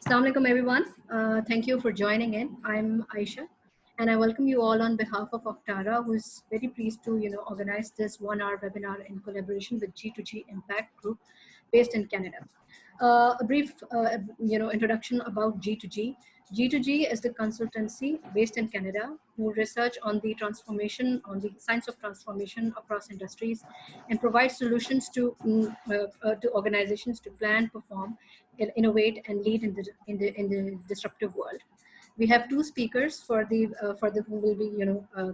Assalamu alaikum everyone. Thank you for joining in. I'm Aisha and I welcome you all on behalf of Octara, who is very pleased to organize this 1-hour webinar in collaboration with G2G Impact Group based in Canada. A brief introduction about G2G. G2G is the consultancy based in Canada who research on the transformation, on the science of transformation across industries and provide solutions to organizations to plan, perform, innovate and lead in the disruptive world. We have two speakers for the who will be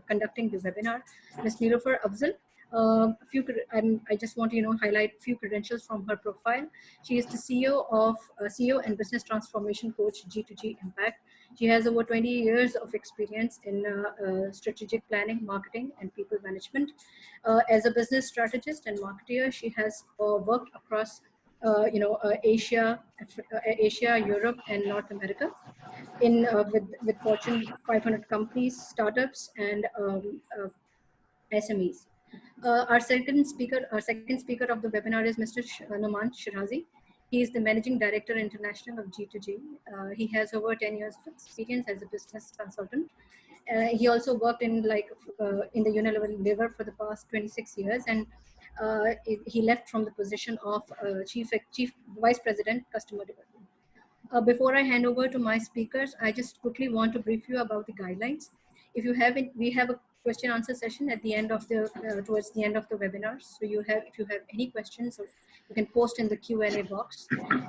conducting the webinar. Ms. Niloufer Afzal. I just want to highlight a few credentials from her profile. She is the CEO and business transformation coach G2G Impact. She has over 20 years of experience in strategic planning, marketing, and people management. As a business strategist and marketer, she has worked across Asia, Europe, and North America with Fortune 500 companies, startups, and SMEs. Our second speaker of the webinar is Mr. Noeman Shirazi. He is the Managing Director International of G2G. He has over 10 years of experience as a business consultant. He also worked in the Unilever for the past 26 years, and he left from the position of Chief Vice President Customer Development. Before I hand over to my speakers, I just quickly want to brief you about the guidelines. If you have it, we have a question answer session at the end of the towards the end of the webinar. So if you have any questions, you can post in the Q&A box.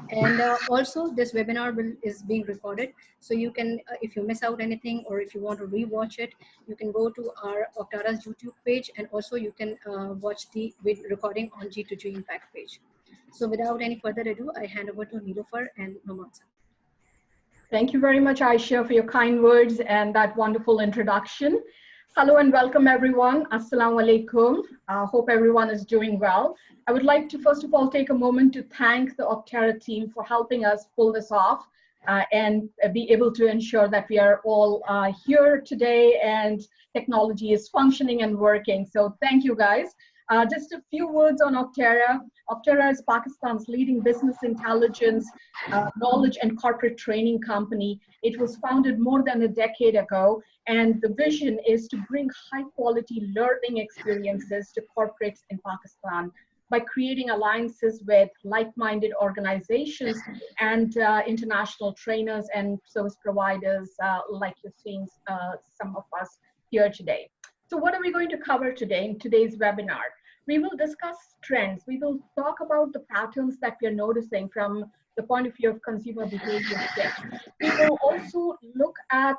And also this webinar is being recorded. So you can, if you miss out anything or if you want to rewatch it, you can go to our Octara's YouTube page, and also you can watch the recording on G2G Impact page. So without any further ado, I hand over to Niloufer and Noeman. Thank you very much, Aisha, for your kind words and that wonderful introduction. Hello and welcome everyone. Assalamu alaikum. Hope everyone is doing well. I would like to first of all take a moment to thank the Octara team for helping us pull this off and be able to ensure that we are all here today and technology is functioning and working. So thank you guys. Just a few words on Octara. Octara is Pakistan's leading business intelligence, knowledge and corporate training company. It was founded more than a decade ago, and the vision is to bring high quality learning experiences to corporates in Pakistan by creating alliances with like-minded organizations and international trainers and service providers like you're seeing some of us here today. So what are we going to cover today in today's webinar? We will discuss trends. We will talk about the patterns that we are noticing from the point of view of consumer behavior shift. We will also look at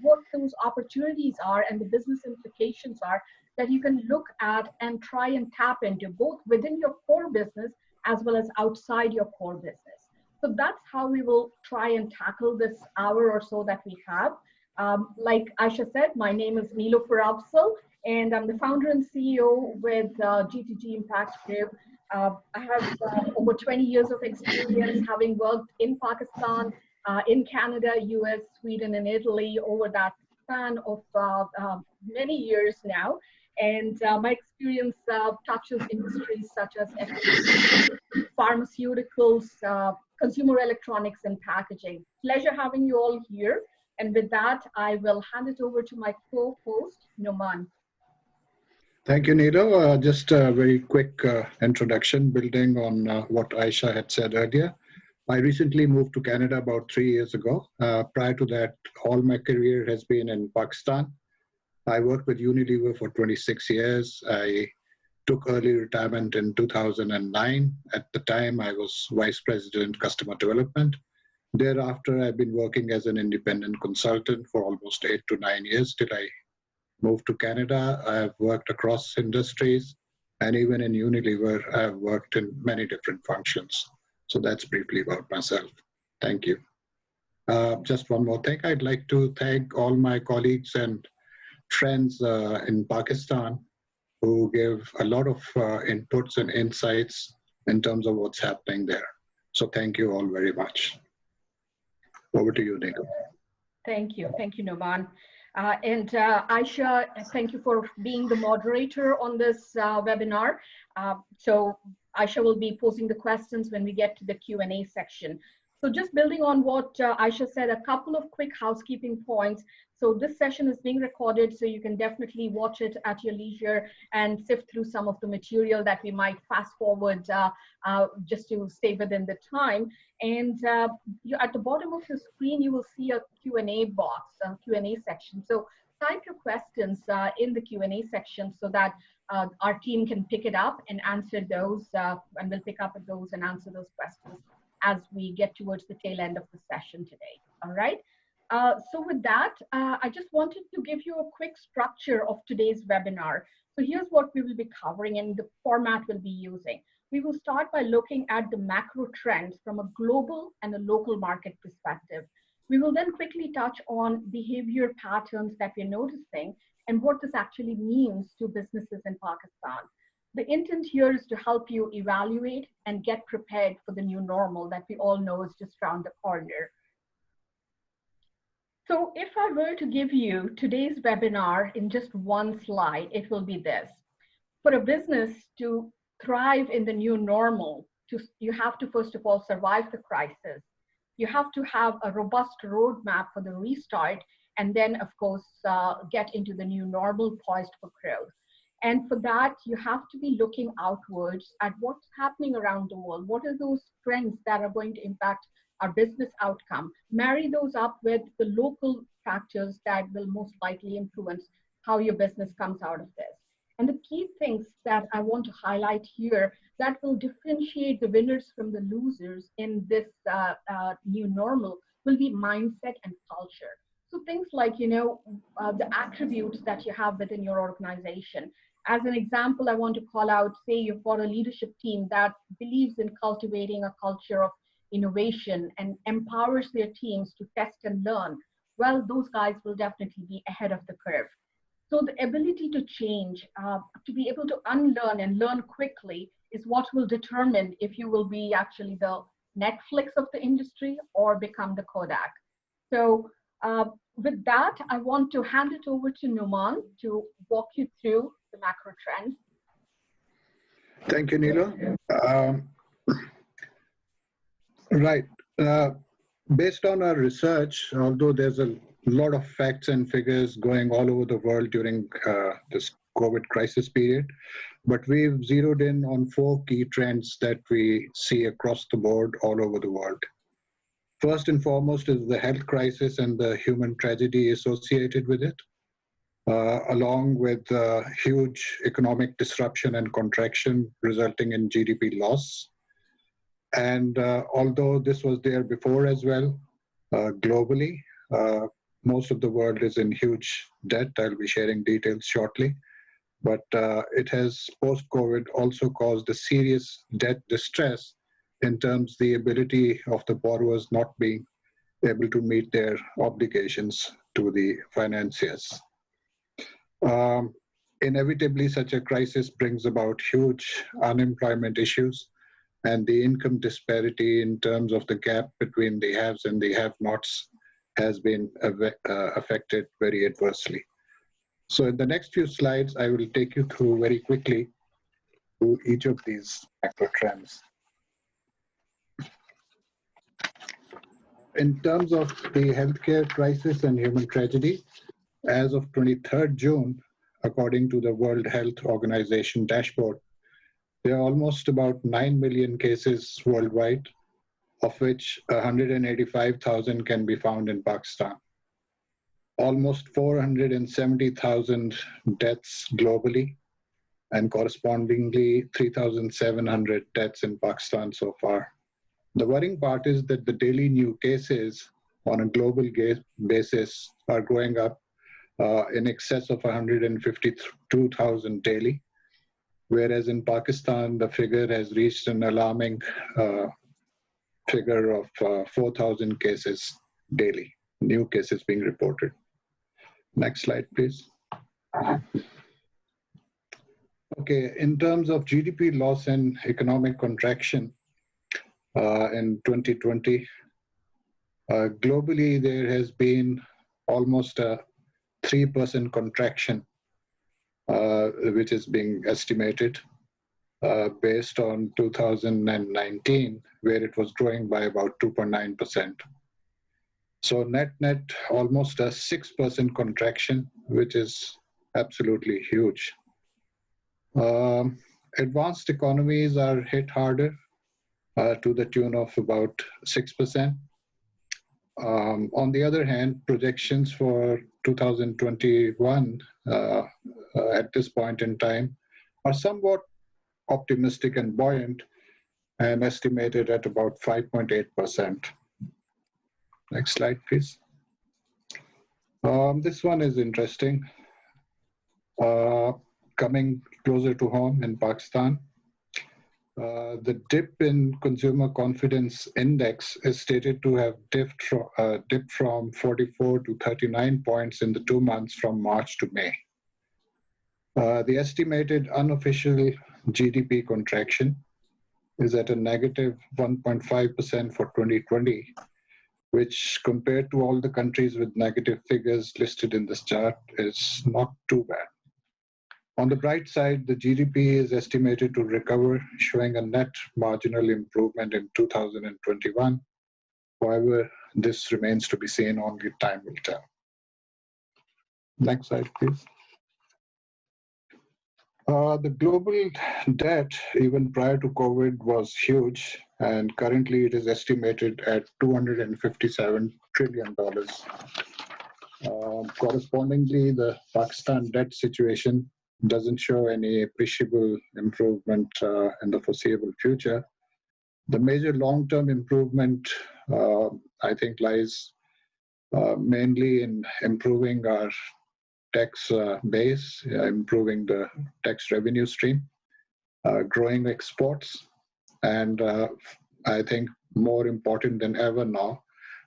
what those opportunities are and the business implications are that you can look at and try and tap into both within your core business as well as outside your core business. So that's how we will try and tackle this hour or so that we have. Like Aisha said, my name is Niloufer Afzal, and I'm the founder and CEO with G2G Impact Group. I have over 20 years of experience having worked in Pakistan, in Canada, US, Sweden, and Italy over that span of many years now. And my experience touches industries such as pharmaceuticals, consumer electronics, and packaging. Pleasure having you all here. And with that, I will hand it over to my co-host, Noeman. Thank you, Nilo. Just a very quick introduction, building on what Aisha had said earlier. I recently moved to Canada about 3 years ago. Prior to that, all my career has been in Pakistan. I worked with Unilever for 26 years. I took early retirement in 2009. At the time, I was Vice President, Customer Development. Thereafter, I've been working as an independent consultant for almost 8 to 9 years till I moved to Canada. I've worked across industries, and even in Unilever, I've worked in many different functions. So that's briefly about myself. Thank you. Just one more thing. I'd like to thank all my colleagues and friends in Pakistan who give a lot of inputs and insights in terms of what's happening there. So thank you all very much. Over to you, Nico. Thank you, Noeman. And Aisha, thank you for being the moderator on this webinar. So Aisha will be posing the questions when we get to the Q&A section. So just building on what Aisha said, a couple of quick housekeeping points. So this session is being recorded, so you can definitely watch it at your leisure and sift through some of the material that we might fast forward just to stay within the time. And at the bottom of your screen, you will see a Q&A box, a Q&A section. So type your questions in the Q&A section so that our team can pick it up and answer those, and we'll pick up at those and answer those questions as we get towards the tail end of the session today. All right. So with that, I just wanted to give you a quick structure of today's webinar. So here's what we will be covering and the format we'll be using. We will start by looking at the macro trends from a global and a local market perspective. We will then quickly touch on behavior patterns that we're noticing and what this actually means to businesses in Pakistan. The intent here is to help you evaluate and get prepared for the new normal that we all know is just around the corner. So if I were to give you today's webinar in just one slide, it will be this. For a business to thrive in the new normal, you have to first of all survive the crisis. You have to have a robust roadmap for the restart, and then of course get into the new normal poised for growth. And for that, you have to be looking outwards at what's happening around the world. What are those trends that are going to impact our business outcome? Marry those up with the local factors that will most likely influence how your business comes out of this. And the key things that I want to highlight here that will differentiate the winners from the losers in this new normal will be mindset and culture. So things like, the attributes that you have within your organization. As an example, I want to call out, say you've got a leadership team that believes in cultivating a culture of innovation and empowers their teams to test and learn. Well, those guys will definitely be ahead of the curve. So the ability to change, to be able to unlearn and learn quickly is what will determine if you will be actually the Netflix of the industry or become the Kodak. So with that, I want to hand it over to Noeman to walk you through the macro trends. Thank you, Niloufer. Right. Based on our research, although there's a lot of facts and figures going all over the world during this COVID crisis period, but we've zeroed in on 4 key trends that we see across the board all over the world. First and foremost is the health crisis and the human tragedy associated with it, along with huge economic disruption and contraction resulting in GDP loss. And although this was there before as well, globally, most of the world is in huge debt. I'll be sharing details shortly. But it has, post-COVID, also caused a serious debt distress in terms of the ability of the borrowers not being able to meet their obligations to the financiers. Inevitably, such a crisis brings about huge unemployment issues, and the income disparity in terms of the gap between the haves and the have-nots has been affected very adversely. So in the next few slides, I will take you through very quickly to each of these macro trends. In terms of the healthcare crisis and human tragedy, as of 23rd June, according to the World Health Organization dashboard, there are almost about 9 million cases worldwide, of which 185,000 can be found in Pakistan. Almost 470,000 deaths globally, and correspondingly 3,700 deaths in Pakistan so far. The worrying part is that the daily new cases on a global basis are going up in excess of 152,000 daily, whereas in Pakistan, the figure has reached an alarming figure of 4,000 cases daily, new cases being reported. Next slide, please. Okay, in terms of GDP loss and economic contraction in 2020, globally there has been almost a 3% contraction, which is being estimated. based on 2019, where it was growing by about 2.9%. So net almost a 6% contraction, which is absolutely huge. Advanced economies are hit harder to the tune of about 6%. On the other hand, projections for 2021 at this point in time are somewhat optimistic and buoyant and estimated at about 5.8%. Next slide, please. This one is interesting. Coming closer to home in Pakistan, the dip in consumer confidence index is stated to have dipped from 44 to 39 points in the 2 months from March to May. The estimated unofficial GDP contraction is at a negative 1.5% for 2020, which compared to all the countries with negative figures listed in this chart is not too bad. On the bright side, the GDP is estimated to recover, showing a net marginal improvement in 2021. However, this remains to be seen, only time will tell. Next slide, please. The global debt, even prior to COVID, was huge, and currently it is estimated at $257 trillion. Correspondingly, the Pakistan debt situation doesn't show any appreciable improvement in the foreseeable future. The major long-term improvement, I think, lies mainly in improving our tax base, improving the tax revenue stream, growing exports, and I think more important than ever now,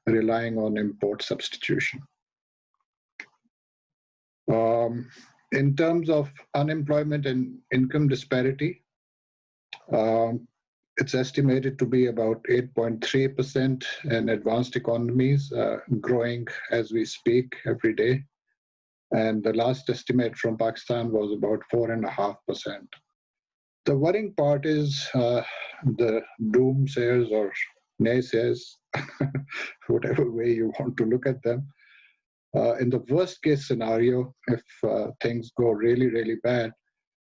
relying on import substitution. In terms of unemployment and income disparity, it's estimated to be about 8.3% in advanced economies, growing as we speak every day. And the last estimate from Pakistan was about 4.5%. The worrying part is the doomsayers or naysayers, whatever way you want to look at them. In the worst case scenario, if things go really, really bad,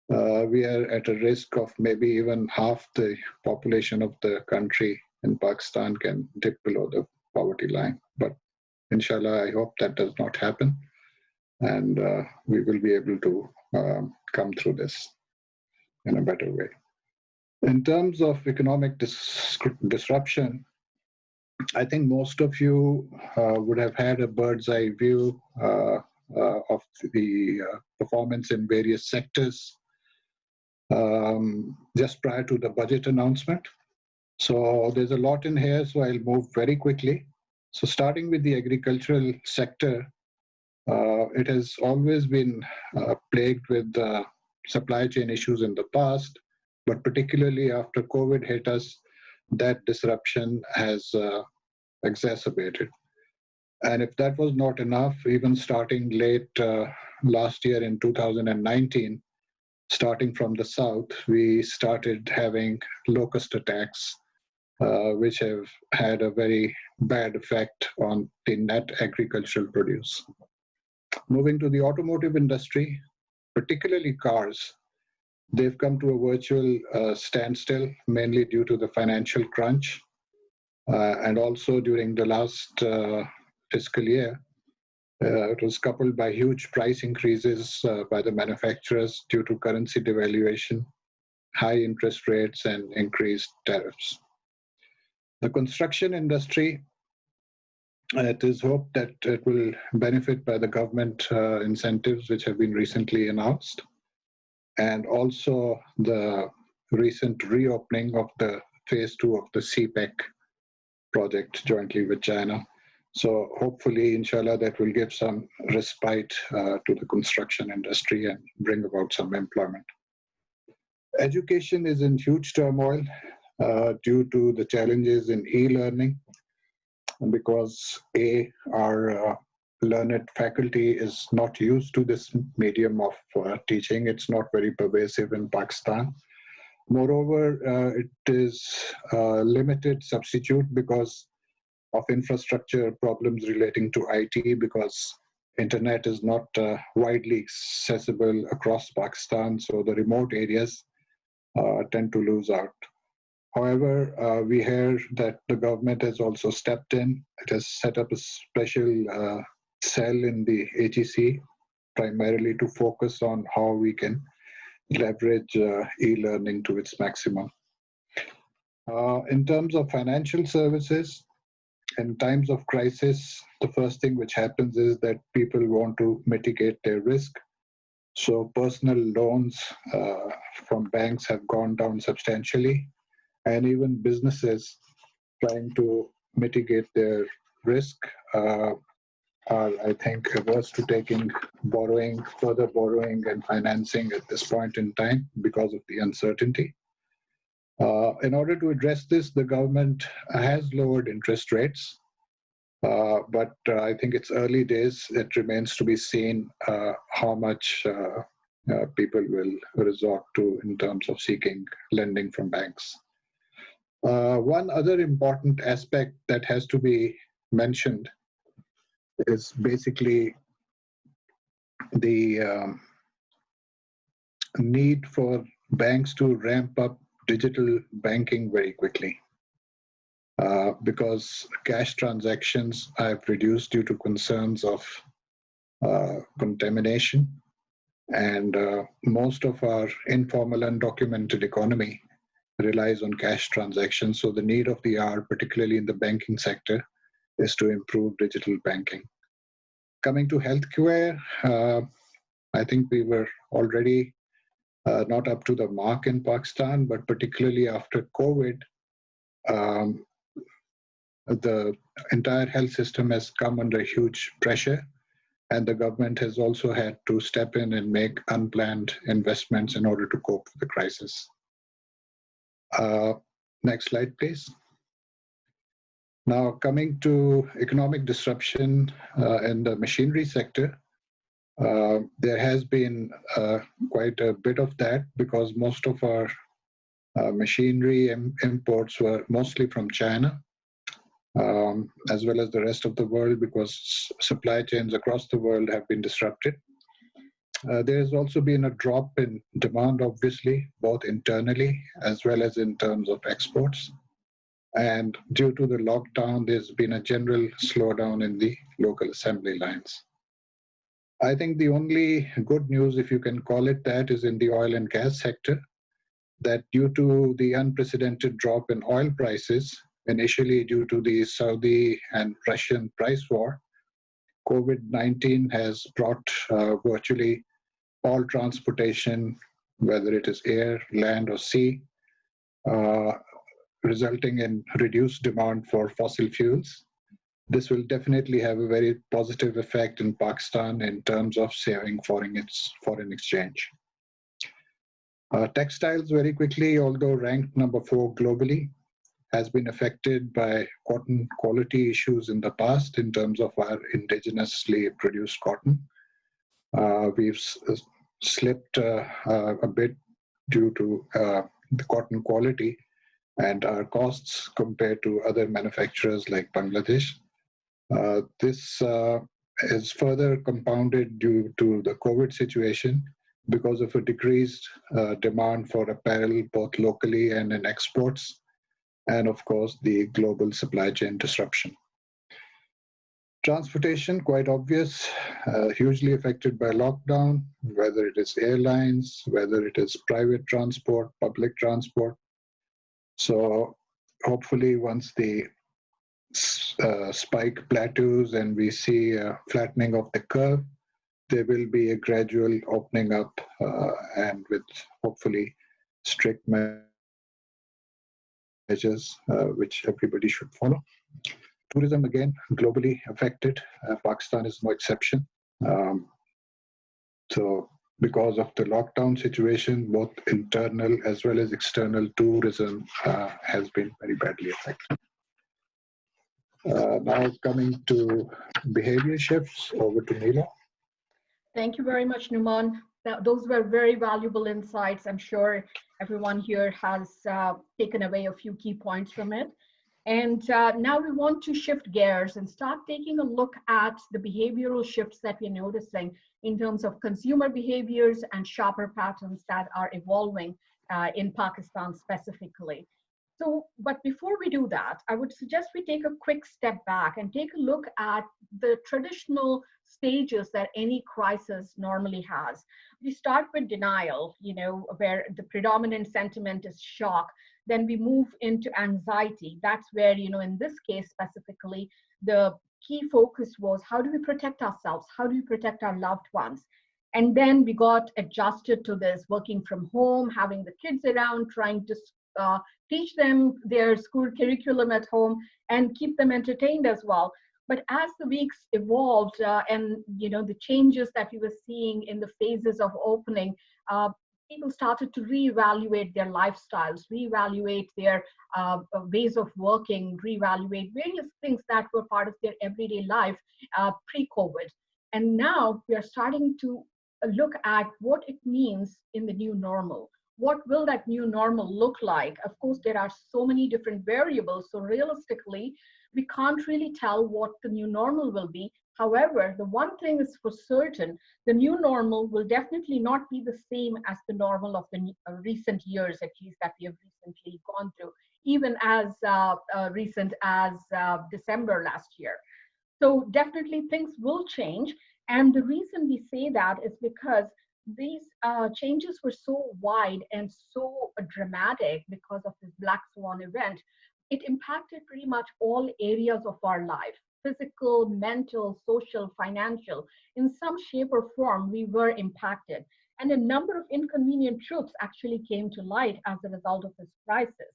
we are at a risk of maybe even half the population of the country in Pakistan can dip below the poverty line. But inshallah, I hope that does not happen. And we will be able to come through this in a better way. In terms of economic disruption, I think most of you would have had a bird's eye view of the performance in various sectors just prior to the budget announcement. So there's a lot in here, so I'll move very quickly. So starting with the agricultural sector, it has always been plagued with supply chain issues in the past, but particularly after COVID hit us, that disruption has exacerbated. And if that was not enough, even starting late last year in 2019, starting from the south, we started having locust attacks, which have had a very bad effect on the net agricultural produce. Moving to the automotive industry, particularly cars, they've come to a virtual standstill, mainly due to the financial crunch. And also during the last fiscal year, it was coupled by huge price increases by the manufacturers due to currency devaluation, high interest rates, and increased tariffs. The construction industry, it is hoped that it will benefit by the government incentives which have been recently announced, and also the recent reopening of the phase 2 of the CPEC project jointly with China. So hopefully, inshallah, that will give some respite to the construction industry and bring about some employment. Education is in huge turmoil due to the challenges in e-learning, because our learned faculty is not used to this medium of teaching. It's not very pervasive in Pakistan. Moreover, it is a limited substitute because of infrastructure problems relating to IT, because internet is not widely accessible across Pakistan, so the remote areas tend to lose out. However, we hear that the government has also stepped in. It has set up a special cell in the HEC, primarily to focus on how we can leverage e-learning to its maximum. In terms of financial services, in times of crisis, the first thing which happens is that people want to mitigate their risk. So personal loans from banks have gone down substantially, and even businesses trying to mitigate their risk are, I think, averse to taking further borrowing and financing at this point in time because of the uncertainty. In order to address this, the government has lowered interest rates, but I think it's early days. It remains to be seen how much people will resort to in terms of seeking lending from banks. One other important aspect that has to be mentioned is basically the need for banks to ramp up digital banking very quickly, because cash transactions have reduced due to concerns of contamination, and most of our informal undocumented economy relies on cash transactions. So the need of the hour, particularly in the banking sector, is to improve digital banking. Coming to healthcare, I think we were already not up to the mark in Pakistan, but particularly after COVID, the entire health system has come under huge pressure, and the government has also had to step in and make unplanned investments in order to cope with the crisis. Next slide, please. Now, coming to economic disruption in the machinery sector, there has been quite a bit of that, because most of our machinery imports were mostly from China, as well as the rest of the world, because supply chains across the world have been disrupted. There has also been a drop in demand, obviously, both internally as well as in terms of exports. And due to the lockdown, there's been a general slowdown in the local assembly lines. I think the only good news, if you can call it that, is in the oil and gas sector, that due to the unprecedented drop in oil prices, initially due to the Saudi and Russian price war, COVID-19 has brought virtually all transportation, whether it is air, land, or sea, resulting in reduced demand for fossil fuels. This will definitely have a very positive effect in Pakistan in terms of saving foreign exchange. Textiles, very quickly, although ranked number 4 globally, has been affected by cotton quality issues in the past in terms of our indigenously produced cotton. We've slipped a bit due to the cotton quality and our costs compared to other manufacturers like Bangladesh. This is further compounded due to the COVID situation because of a decreased demand for apparel, both locally and in exports, and of course the global supply chain disruption. Transportation, quite obvious, hugely affected by lockdown, whether it is airlines, whether it is private transport, public transport. So hopefully once the spike plateaus and we see a flattening of the curve, there will be a gradual opening up and with hopefully strict measures which everybody should follow. Tourism, again, globally affected. Pakistan is no exception. So because of the lockdown situation, both internal as well as external tourism has been very badly affected. Now coming to behavior shifts, over to Neela. Thank you very much, Noeman. those were very valuable insights. I'm sure everyone here has taken away a few key points from it. And now we want to shift gears and start taking a look at the behavioral shifts that we're noticing in terms of consumer behaviors and shopper patterns that are evolving in Pakistan specifically. So, but before we do that, I would suggest we take a quick step back and take a look at the traditional stages that any crisis normally has. We start with denial, where the predominant sentiment is shock. Then we move into anxiety. That's where, in this case specifically, the key focus was how do we protect ourselves? How do we protect our loved ones? And then we got adjusted to this, working from home, having the kids around, trying to teach them their school curriculum at home and keep them entertained as well. But as the weeks evolved and the changes that we were seeing in the phases of opening, people started to reevaluate their lifestyles, reevaluate their ways of working, reevaluate various things that were part of their everyday life pre-COVID. And now we are starting to look at what it means in the new normal. What will that new normal look like? Of course, there are so many different variables. So realistically, we can't really tell what the new normal will be. However, the one thing is for certain, the new normal will definitely not be the same as the normal of the recent years, at least that we have recently gone through, even as recent as December last year. So definitely things will change. And the reason we say that is because these changes were so wide and so dramatic because of this Black Swan event. It impacted pretty much all areas of our life: physical, mental, social, financial. In some shape or form, we were impacted. And a number of inconvenient truths actually came to light as a result of this crisis.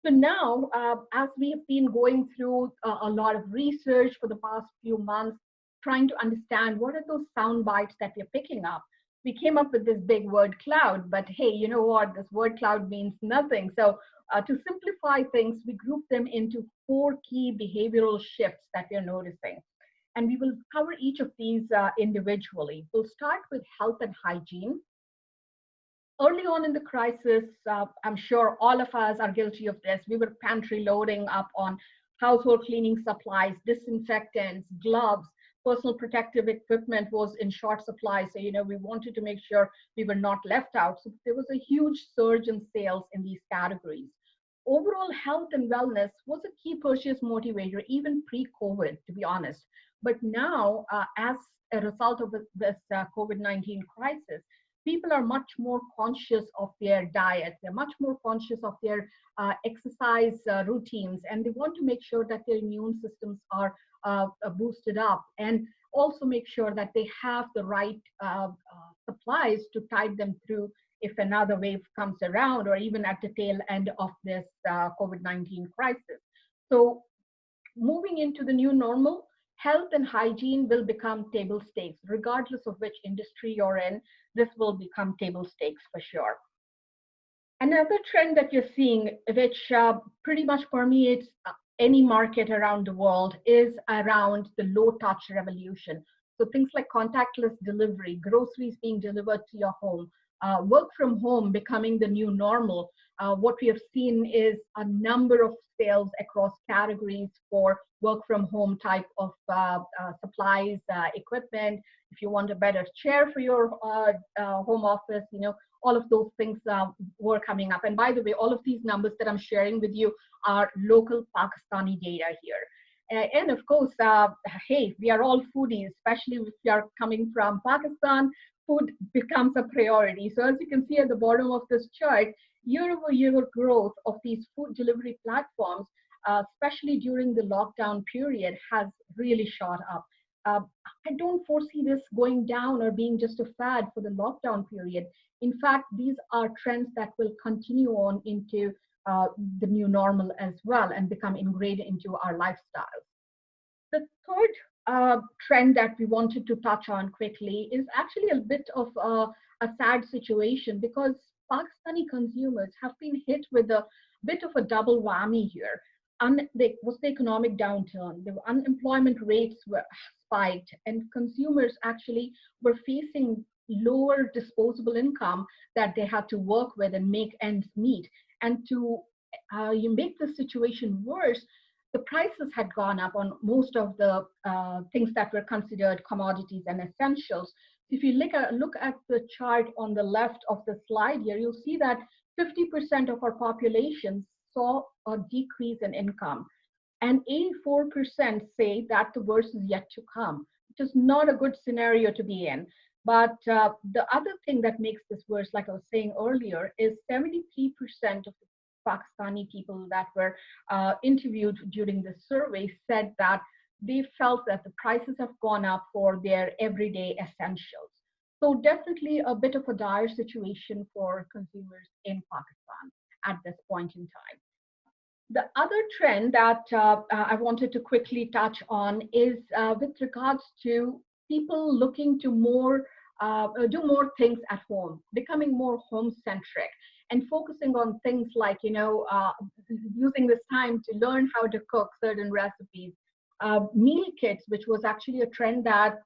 So now, as we have been going through a lot of research for the past few months, trying to understand what are those sound bites that we're picking up, we came up with this big word cloud. But hey, you know what? This word cloud means nothing. So to simplify things, we group them into 4 key behavioral shifts that we're noticing. And we will cover each of these individually. We'll start with health and hygiene. Early on in the crisis, I'm sure all of us are guilty of this. We were pantry loading up on household cleaning supplies, disinfectants, gloves. Personal protective equipment was in short supply. So, we wanted to make sure we were not left out. So there was a huge surge in sales in these categories. Overall health and wellness was a key purchase motivator, even pre-COVID, to be honest. But now, as a result of this COVID-19 crisis, people are much more conscious of their diet. They're much more conscious of their exercise routines, and they want to make sure that their immune systems are boosted up, and also make sure that they have the right supplies to tide them through if another wave comes around, or even at the tail end of this COVID-19 crisis. So moving into the new normal, health and hygiene will become table stakes. Regardless of which industry you're in, this will become table stakes for sure. Another trend that you're seeing, which pretty much permeates any market around the world, is around the low-touch revolution. So things like contactless delivery, groceries being delivered to your home, work from home becoming the new normal. What we have seen is a number of sales across categories for work from home type of supplies, equipment. If you want a better chair for your home office, all of those things were coming up. And by the way, all of these numbers that I'm sharing with you are local Pakistani data here. And of course, hey, we are all foodies, especially if you are coming from Pakistan. Food becomes a priority. So as you can see at the bottom of this chart, year-over-year growth of these food delivery platforms, especially during the lockdown period, has really shot up. I don't foresee this going down or being just a fad for the lockdown period. In fact, these are trends that will continue on into the new normal as well and become ingrained into our lifestyles. The third trend that we wanted to touch on quickly is actually a bit of a sad situation, because Pakistani consumers have been hit with a bit of a double whammy here. There was the economic downturn, the unemployment rates were spiked, and consumers actually were facing lower disposable income that they had to work with and make ends meet. And to you make the situation worse, the prices had gone up on most of the things that were considered commodities and essentials. If you look at the chart on the left of the slide here, you'll see that 50% of our population saw a decrease in income. And 84% say that the worst is yet to come, which is not a good scenario to be in. But the other thing that makes this worse, like I was saying earlier, is 73% of the Pakistani people that were interviewed during this survey said that they felt that the prices have gone up for their everyday essentials. So definitely a bit of a dire situation for consumers in Pakistan at this point in time. The other trend that I wanted to quickly touch on is with regards to people looking to do more things at home, becoming more home-centric, and focusing on things like, using this time to learn how to cook certain recipes. Meal kits, which was actually a trend that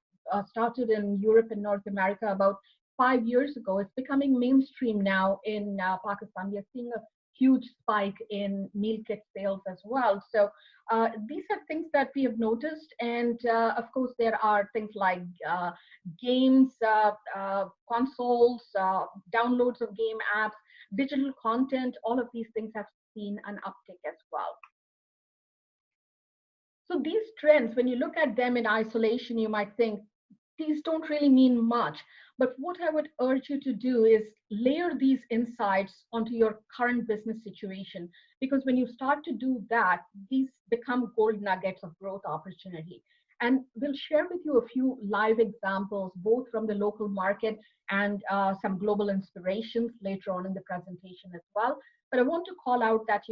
started in Europe and North America about 5 years ago, is becoming mainstream now in Pakistan. We are seeing a huge spike in meal kit sales as well. So these are things that we have noticed. And of course, there are things like games, consoles, downloads of game apps, digital content. All of these things have seen an uptick as well. So these trends, when you look at them in isolation, you might think these don't really mean much. But what I would urge you to do is layer these insights onto your current business situation, because when you start to do that, these become gold nuggets of growth opportunity. And we'll share with you a few live examples, both from the local market and some global inspirations later on in the presentation as well. But I want to call out that,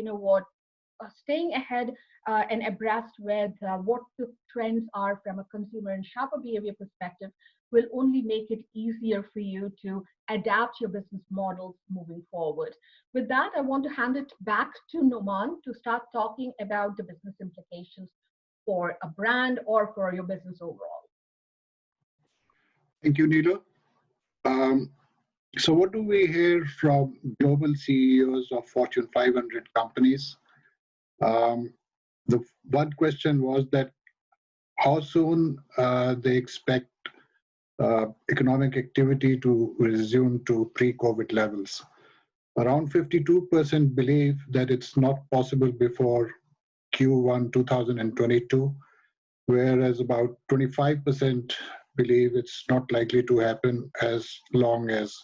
staying ahead and abreast with what the trends are from a consumer and shopper behavior perspective will only make it easier for you to adapt your business models moving forward. With that, I want to hand it back to Noeman to start talking about the business implications for a brand or for your business overall. Thank you, Niloufer. So what do we hear from global CEOs of Fortune 500 companies? The one question was that how soon they expect economic activity to resume to pre-COVID levels. Around 52% believe that it's not possible before Q1 2022, whereas about 25% believe it's not likely to happen as long as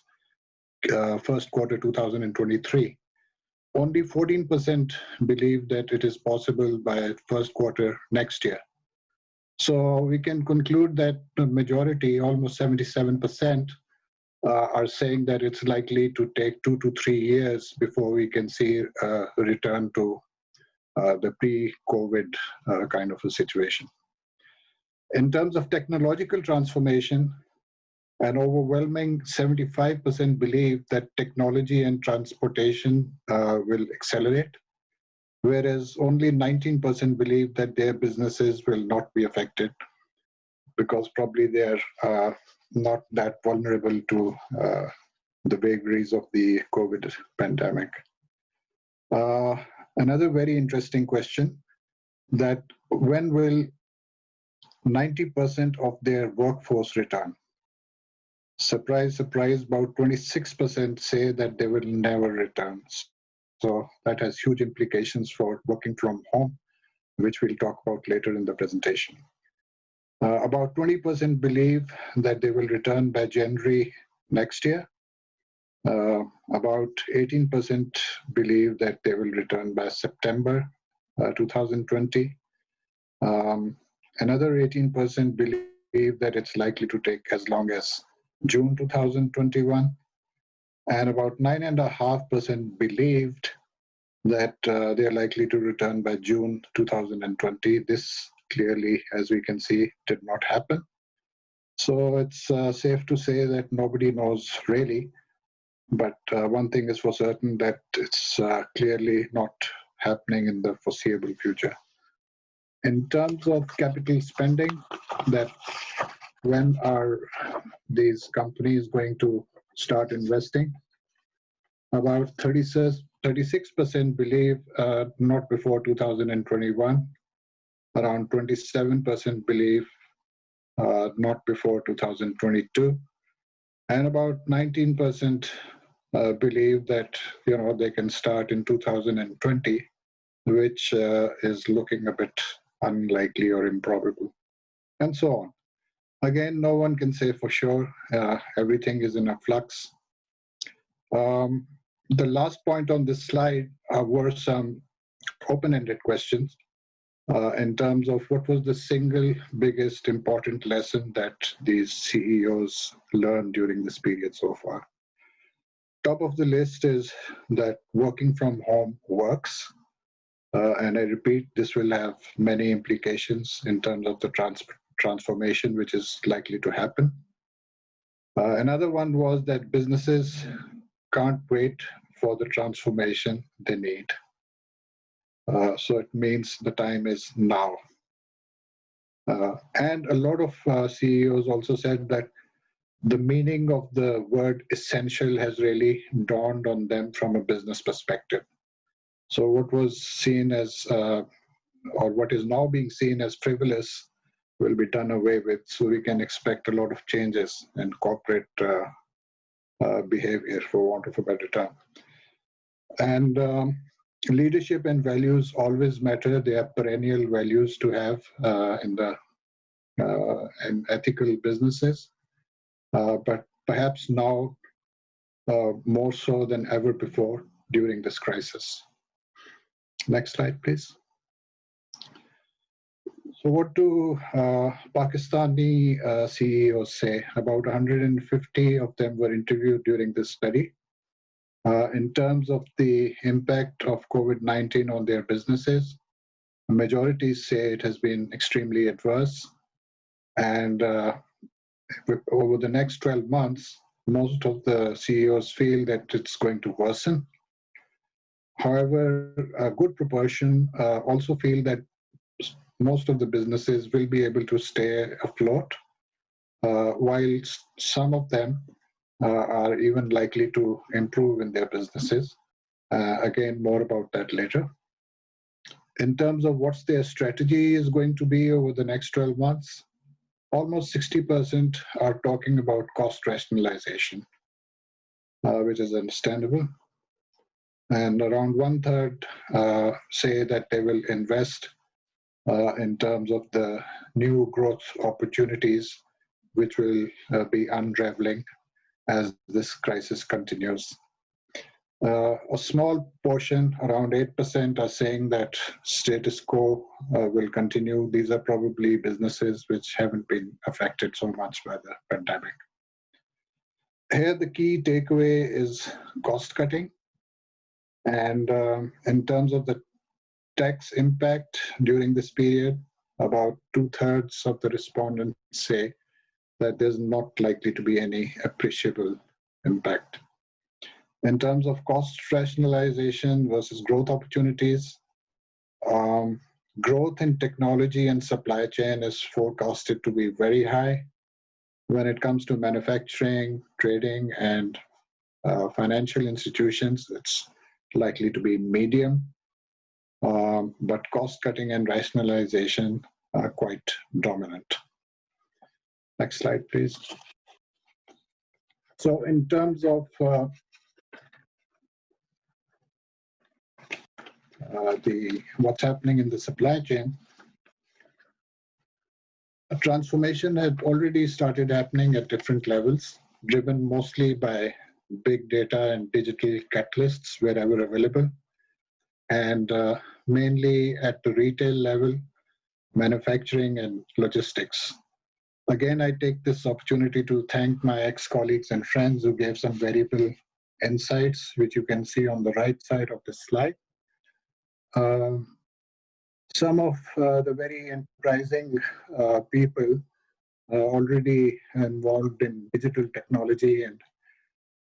first quarter 2023. Only 14% believe that it is possible by first quarter next year. So we can conclude that the majority, almost 77%, are saying that it's likely to take 2 to 3 years before we can see a return to the pre-COVID kind of a situation. In terms of technological transformation, an overwhelming 75% believe that technology and transportation will accelerate, whereas only 19% believe that their businesses will not be affected because probably they are not that vulnerable to the vagaries of the COVID pandemic. Another very interesting question, that when will 90% of their workforce return? Surprise, surprise, about 26% say that they will never return. So that has huge implications for working from home, which we'll talk about later in the presentation. About 20% believe that they will return by January next year. About 18% believe that they will return by September 2020. Another 18% believe that it's likely to take as long as June 2021. And about 9.5% believed that they are likely to return by June 2020. This clearly, as we can see, did not happen. So it's safe to say that nobody knows really, but one thing is for certain, that it's clearly not happening in the foreseeable future. In terms of capital spending, that when our these companies going to start investing. About 36% believe not before 2021. Around 27% believe not before 2022. And about 19% believe that they can start in 2020, which is looking a bit unlikely or improbable, and so on. Again, no one can say for sure. Everything is in a flux. The last point on this slide were some open-ended questions in terms of what was the single biggest important lesson that these CEOs learned during this period so far. Top of the list is that working from home works. And I repeat, this will have many implications in terms of the transformation which is likely to happen. Another one was that businesses can't wait for the transformation they need. So it means the time is now. And a lot of CEOs also said that the meaning of the word essential has really dawned on them from a business perspective. So what was seen as, or what is now being seen as frivolous will be done away with. So we can expect a lot of changes in corporate behavior, for want of a better term. And leadership and values always matter. They are perennial values to have in ethical businesses. But perhaps now more so than ever before during this crisis. Next slide, please. So what do Pakistani CEOs say? About 150 of them were interviewed during this study. In terms of the impact of COVID-19 on their businesses, the majority say it has been extremely adverse. And over the next 12 months, most of the CEOs feel that it's going to worsen. However, a good proportion also feel that most of the businesses will be able to stay afloat, while some of them are even likely to improve in their businesses. Again, more about that later. In terms of what's their strategy is going to be over the next 12 months, almost 60% are talking about cost rationalization, which is understandable. And around 1/3 say that they will invest in terms of the new growth opportunities, which will be unraveling as this crisis continues. A small portion, around 8%, are saying that status quo will continue. These are probably businesses which haven't been affected so much by the pandemic. Here, the key takeaway is cost cutting. And in terms of the tax impact during this period, about 2/3 of the respondents say that there's not likely to be any appreciable impact. In terms of cost rationalization versus growth opportunities, growth in technology and supply chain is forecasted to be very high. When it comes to manufacturing, trading, and financial institutions, it's likely to be medium. But cost cutting and rationalization are quite dominant. Next slide, please. So in terms of what's happening in the supply chain, a transformation had already started happening at different levels, driven mostly by big data and digital catalysts wherever available, and mainly at the retail level, manufacturing and logistics. Again, I take this opportunity to thank my ex-colleagues and friends who gave some valuable insights, which you can see on the right side of the slide. Some of the very enterprising people already involved in digital technology and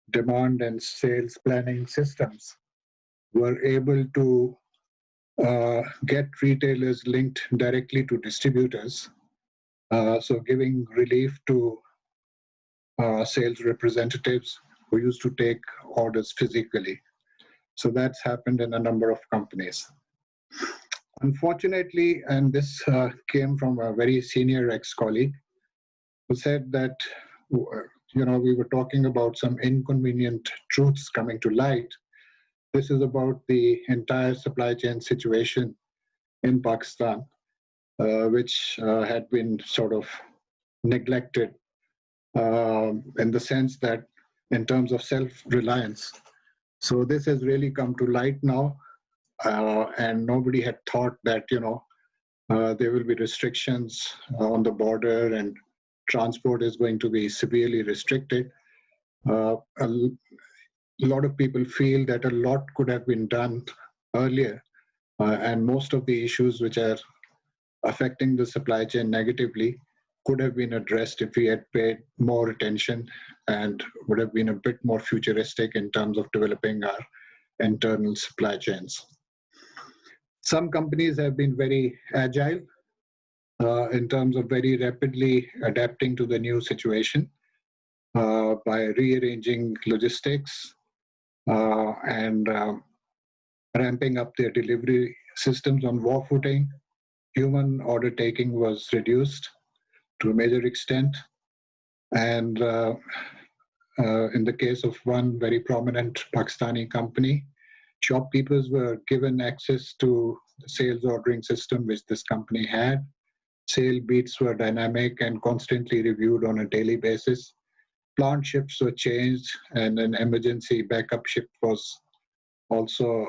demand and sales planning systems were able to get retailers linked directly to distributors, so giving relief to sales representatives who used to take orders physically. So that's happened in a number of companies. Unfortunately, and this came from a very senior ex-colleague who said that, we were talking about some inconvenient truths coming to light. This is about the entire supply chain situation in Pakistan, which had been sort of neglected in the sense that in terms of self-reliance. So this has really come to light now, and nobody had thought that, there will be restrictions on the border and transport is going to be severely restricted. A lot of people feel that a lot could have been done earlier, and most of the issues which are affecting the supply chain negatively could have been addressed if we had paid more attention and would have been a bit more futuristic in terms of developing our internal supply chains. Some companies have been very agile in terms of very rapidly adapting to the new situation by rearranging logistics and ramping up their delivery systems on war footing. Human order taking was reduced to a major extent. And in the case of one very prominent Pakistani company, shopkeepers were given access to the sales ordering system which this company had. Sale beats were dynamic and constantly reviewed on a daily basis. Plant shifts were changed, and an emergency backup shift was also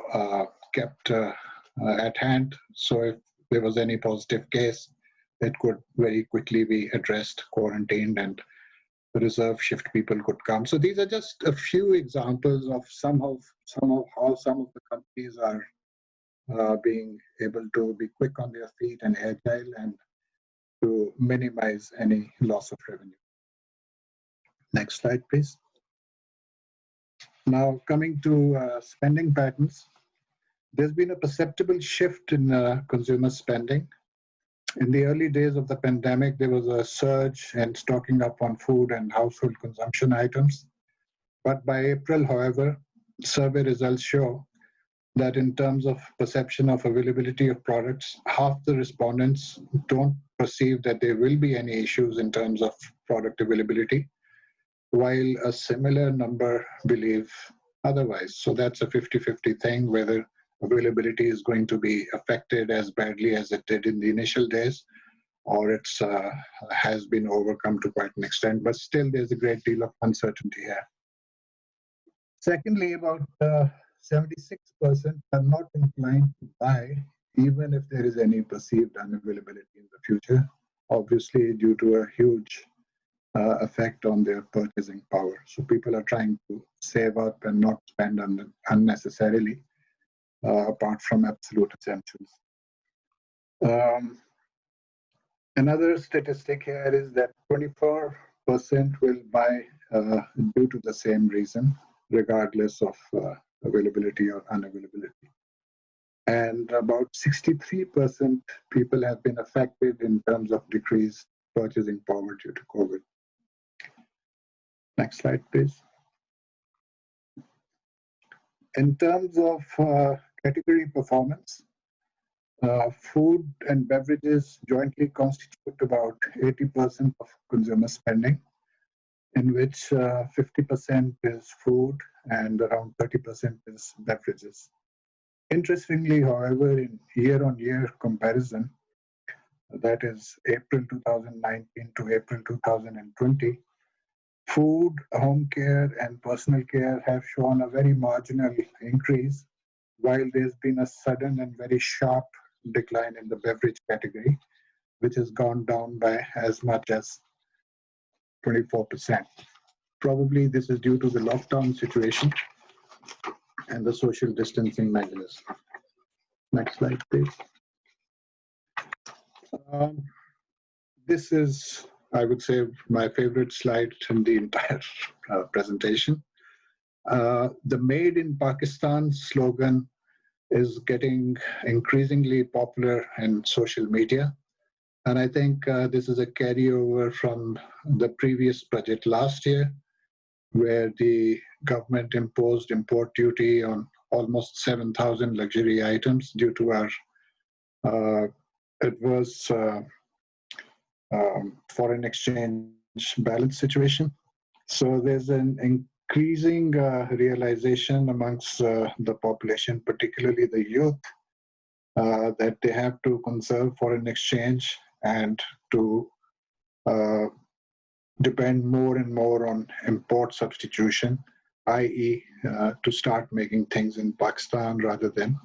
kept at hand. So if there was any positive case, it could very quickly be addressed, quarantined, and the reserve shift people could come. So these are just a few examples of some of how some of the companies are being able to be quick on their feet and agile and to minimize any loss of revenue. Next slide, please. Now, coming to spending patterns, there's been a perceptible shift in consumer spending. In the early days of the pandemic, there was a surge in stocking up on food and household consumption items. But by April, however, survey results show that in terms of perception of availability of products, half the respondents don't perceive that there will be any issues in terms of product availability, while a similar number believe otherwise. So that's a 50-50 thing, whether availability is going to be affected as badly as it did in the initial days, or it has been overcome to quite an extent, but still there's a great deal of uncertainty here. Secondly, about 76% are not inclined to buy, even if there is any perceived unavailability in the future, obviously due to a huge effect on their purchasing power. So people are trying to save up and not spend unnecessarily, apart from absolute essentials. Another statistic here is that 24% will buy due to the same reason, regardless of availability or unavailability. And about 63% people have been affected in terms of decreased purchasing power due to COVID. Next slide, please. In terms of category performance, food and beverages jointly constitute about 80% of consumer spending, in which 50% is food and around 30% is beverages. Interestingly, however, in year-on-year comparison, that is April 2019 to April 2020, food, home care, and personal care have shown a very marginal increase, while there's been a sudden and very sharp decline in the beverage category, which has gone down by as much as 24%. Probably this is due to the lockdown situation and the social distancing measures. Next slide, please. This is, I would say, my favorite slide in the entire presentation. The Made in Pakistan slogan is getting increasingly popular in social media. And I think this is a carryover from the previous budget last year, where the government imposed import duty on almost 7,000 luxury items due to our adverse foreign exchange balance situation. So there's an increasing realization amongst the population, particularly the youth, that they have to conserve foreign exchange and to depend more and more on import substitution, i.e., to start making things in Pakistan rather than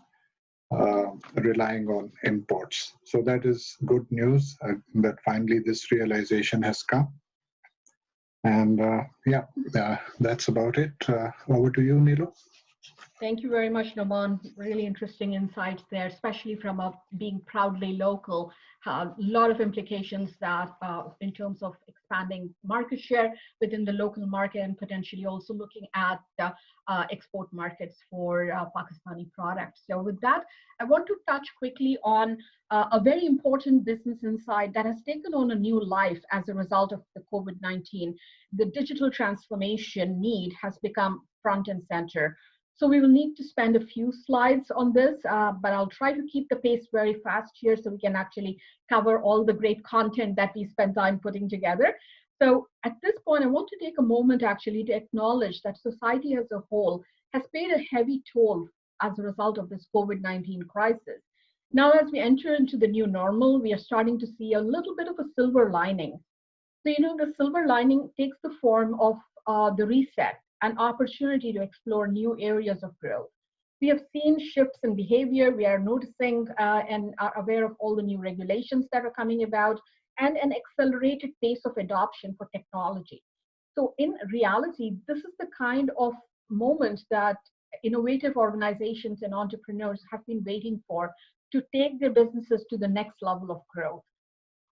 relying on imports. So that is good news that finally this realization has come. And that's about it. Over to you, Nilu. Thank you very much, Noeman. Really interesting insights there, especially from being proudly local. A lot of implications that in terms of expanding market share within the local market and potentially also looking at export markets for Pakistani products. So with that, I want to touch quickly on a very important business insight that has taken on a new life as a result of the COVID-19. The digital transformation need has become front and center. So we will need to spend a few slides on this, but I'll try to keep the pace very fast here so we can actually cover all the great content that we spent time putting together. So at this point, I want to take a moment actually to acknowledge that society as a whole has paid a heavy toll as a result of this COVID-19 crisis. Now, as we enter into the new normal, we are starting to see a little bit of a silver lining. So, the silver lining takes the form of the reset, an opportunity to explore new areas of growth. We have seen shifts in behavior. We are noticing and are aware of all the new regulations that are coming about and an accelerated pace of adoption for technology. So in reality, this is the kind of moment that innovative organizations and entrepreneurs have been waiting for to take their businesses to the next level of growth.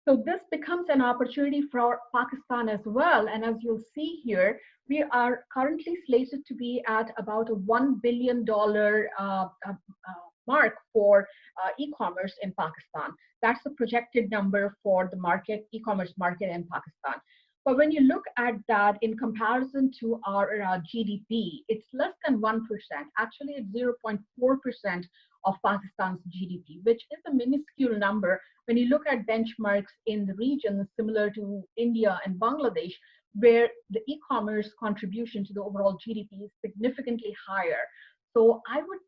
So this becomes an opportunity for Pakistan as well. And as you'll see here, we are currently slated to be at about a $1 billion mark for e-commerce in Pakistan. That's the projected number for the market, e-commerce market in Pakistan. But when you look at that in comparison to our GDP, it's less than 1%. Actually, it's 0.4% of Pakistan's GDP, which is a minuscule number when you look at benchmarks in the region similar to India and Bangladesh, where the e-commerce contribution to the overall GDP is significantly higher. So I would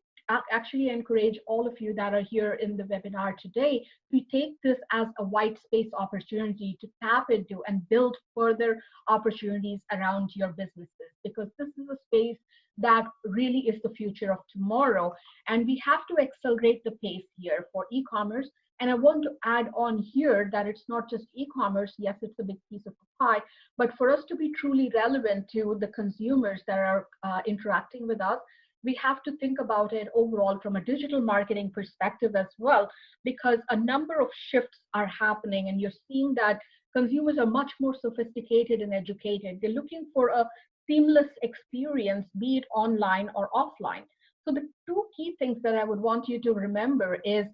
actually encourage all of you that are here in the webinar today to take this as a white space opportunity to tap into and build further opportunities around your businesses, because this is a space that really is the future of tomorrow. And we have to accelerate the pace here for e-commerce. And I want to add on here that it's not just e-commerce. Yes, it's a big piece of the pie, but for us to be truly relevant to the consumers that are interacting with us, we have to think about it overall from a digital marketing perspective as well, because a number of shifts are happening and you're seeing that consumers are much more sophisticated and educated. They're looking for a seamless experience, be it online or offline. So the two key things that I would want you to remember is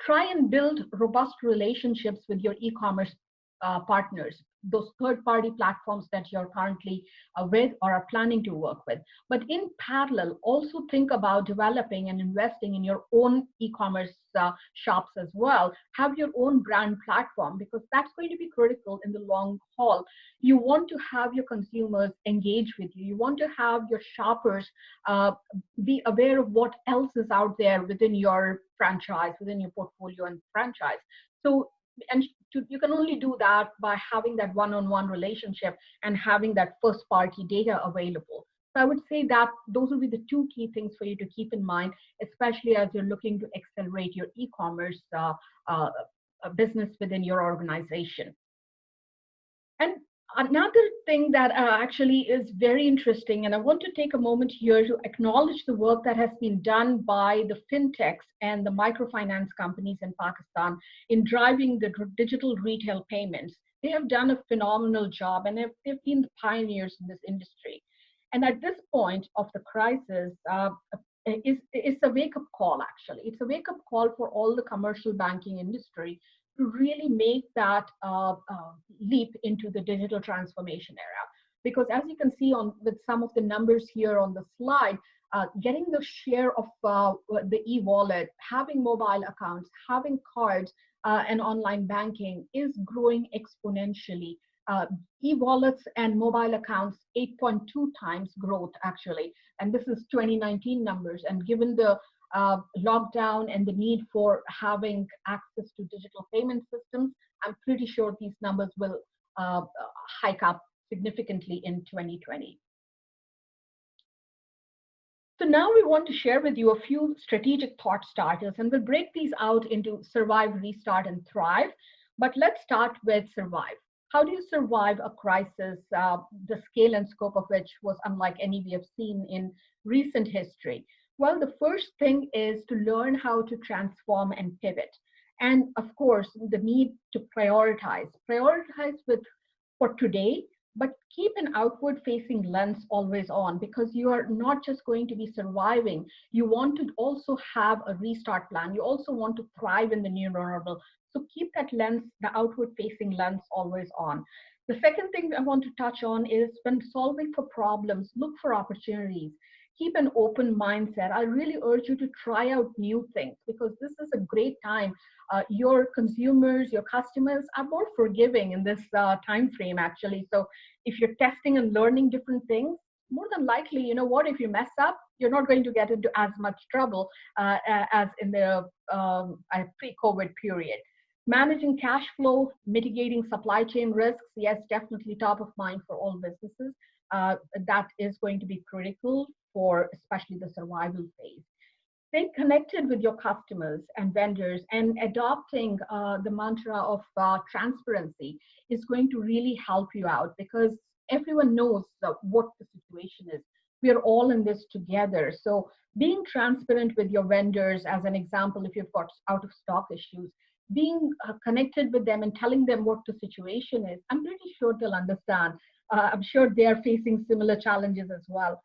try and build robust relationships with your e-commerce partners, those third-party platforms that you're currently with or are planning to work with. But in parallel, also think about developing and investing in your own e-commerce shops as well. Have your own brand platform, because that's going to be critical in the long haul. You want to have your consumers engage with you. You want to have your shoppers be aware of what else is out there within your franchise, within your portfolio and franchise. So, you can only do that by having that one-on-one relationship and having that first-party data available. So I would say that those will be the two key things for you to keep in mind, especially as you're looking to accelerate your e-commerce business within your organization. And another thing that actually is very interesting, and I want to take a moment here to acknowledge the work that has been done by the fintechs and the microfinance companies in Pakistan in driving the digital retail payments. They have done a phenomenal job, and they've been the pioneers in this industry. And at this point of the crisis, it's a wake-up call, actually. It's a wake-up call for all the commercial banking industry to really make that leap into the digital transformation era. Because as you can see with some of the numbers here on the slide, getting the share of the e-wallet, having mobile accounts, having cards, and online banking is growing exponentially. E-wallets and mobile accounts, 8.2 times growth actually, and this is 2019 numbers. And given the lockdown and the need for having access to digital payment systems, I'm pretty sure these numbers will hike up significantly in 2020. So now we want to share with you a few strategic thought starters, and we'll break these out into survive, restart, and thrive. But let's start with survive. How do you survive a crisis, the scale and scope of which was unlike any we have seen in recent history? Well, the first thing is to learn how to transform and pivot. And of course, the need to prioritize. Prioritize for today, but keep an outward facing lens always on, because you are not just going to be surviving. You want to also have a restart plan. You also want to thrive in the new normal. So keep that lens, the outward facing lens, always on. The second thing I want to touch on is when solving for problems, look for opportunities. Keep an open mindset. I really urge you to try out new things, because this is a great time. Your consumers, your customers are more forgiving in this time frame actually. So if you're testing and learning different things, more than likely, you know what, if you mess up, you're not going to get into as much trouble as in the pre-COVID period. Managing cash flow, mitigating supply chain risks, yes, definitely top of mind for all businesses. That is going to be critical for especially the survival phase. Stay connected with your customers and vendors, and adopting the mantra of transparency is going to really help you out, because everyone knows what the situation is. We are all in this together. So being transparent with your vendors, as an example, if you've got out of stock issues, being connected with them and telling them what the situation is, I'm pretty sure they'll understand. I'm sure they are facing similar challenges as well.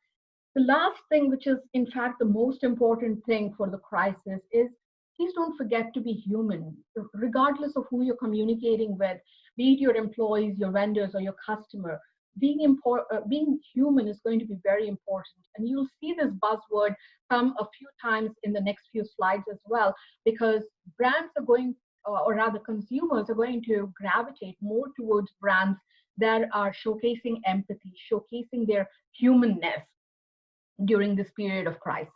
The last thing, which is in fact the most important thing for the crisis, is please don't forget to be human, regardless of who you're communicating with, be it your employees, your vendors, or your customer. Being human is going to be very important. And you'll see this buzzword come a few times in the next few slides as well, because brands are going, or rather consumers are going to gravitate more towards brands that are showcasing empathy, showcasing their humanness during this period of crisis.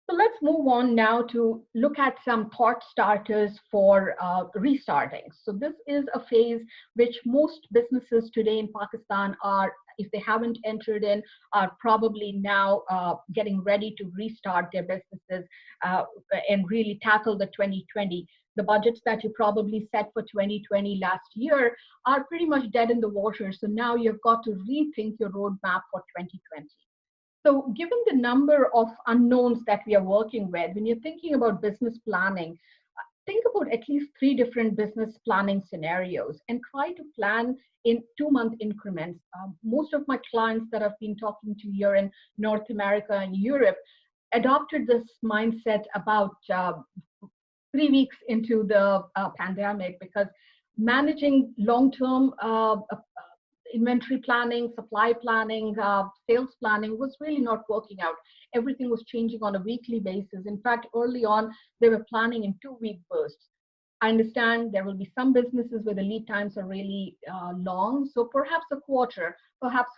So let's move on now to look at some thought starters for restarting. So this is a phase which most businesses today in Pakistan are, if they haven't entered in, are probably now getting ready to restart their businesses and really tackle the 2020. The budgets that you probably set for 2020 last year are pretty much dead in the water. So now you've got to rethink your roadmap for 2020. So given the number of unknowns that we are working with, when you're thinking about business planning, think about at least 3 different business planning scenarios and try to plan in 2-month increments. Most of my clients that I've been talking to here in North America and Europe adopted this mindset about 3 weeks into the pandemic, because managing long-term inventory planning, supply planning, sales planning was really not working out. Everything was changing on a weekly basis. In fact, early on, they were planning in 2-week bursts. I understand there will be some businesses where the lead times are really long, so perhaps a quarter, perhaps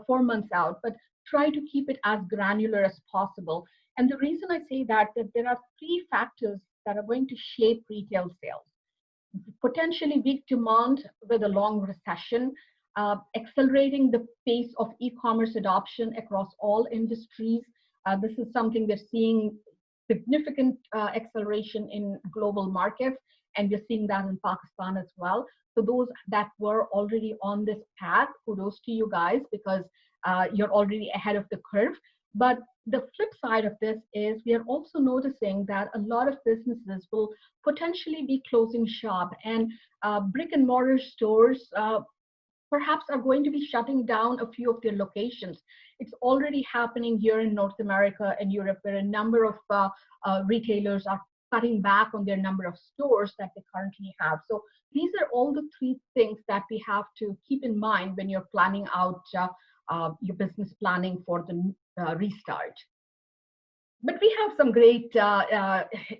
4 months out, but try to keep it as granular as possible. And the reason I say that there are 3 factors that are going to shape retail sales. Potentially weak demand with a long recession, accelerating the pace of e-commerce adoption across all industries. This is something we're seeing significant acceleration in global markets, and we're seeing that in Pakistan as well. So those that were already on this path, kudos to you guys, because you're already ahead of the curve. But the flip side of this is we are also noticing that a lot of businesses will potentially be closing shop, and brick and mortar stores perhaps are going to be shutting down a few of their locations. It's already happening here in North America and Europe, where a number of retailers are cutting back on their number of stores that they currently have. So these are all the three things that we have to keep in mind when you're planning out your business planning for the restart. But we have some great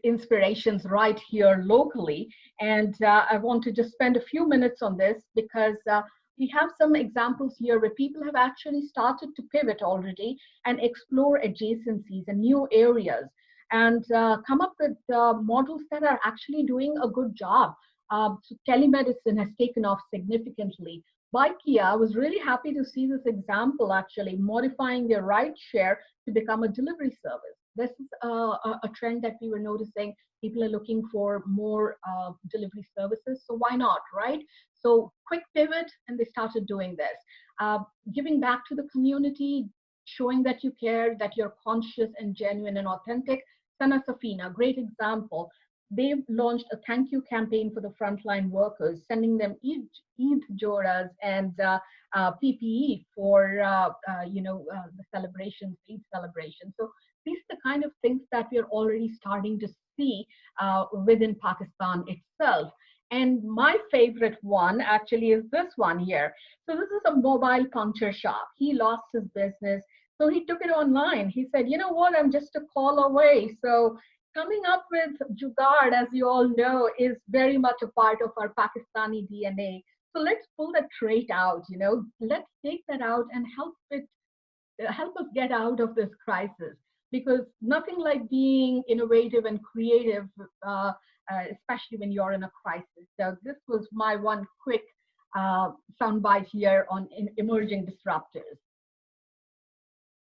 inspirations right here locally. And I want to just spend a few minutes on this because we have some examples here where people have actually started to pivot already and explore adjacencies and new areas and come up with models that are actually doing a good job. So telemedicine has taken off significantly. Bikea, I was really happy to see this example actually modifying their ride share to become a delivery service. This is a trend that we were noticing. People are looking for more delivery services, so why not, right? So quick pivot, and they started doing this. Giving back to the community, showing that you care, that you're conscious and genuine and authentic. Sana Safina, great example. They've launched a thank you campaign for the frontline workers, sending them Eid Joras and PPE for the celebrations, Eid celebrations. So these are the kind of things that we are already starting to see within Pakistan itself. And my favorite one actually is this one here. So this is a mobile puncture shop. He lost his business, so he took it online. He said, you know what, I'm just a call away. So coming up with jugaad, as you all know, is very much a part of our Pakistani DNA. So let's pull that trait out, let's take that out and help us get out of this crisis. Because nothing like being innovative and creative, especially when you're in a crisis. So this was my one quick soundbite here on emerging disruptors.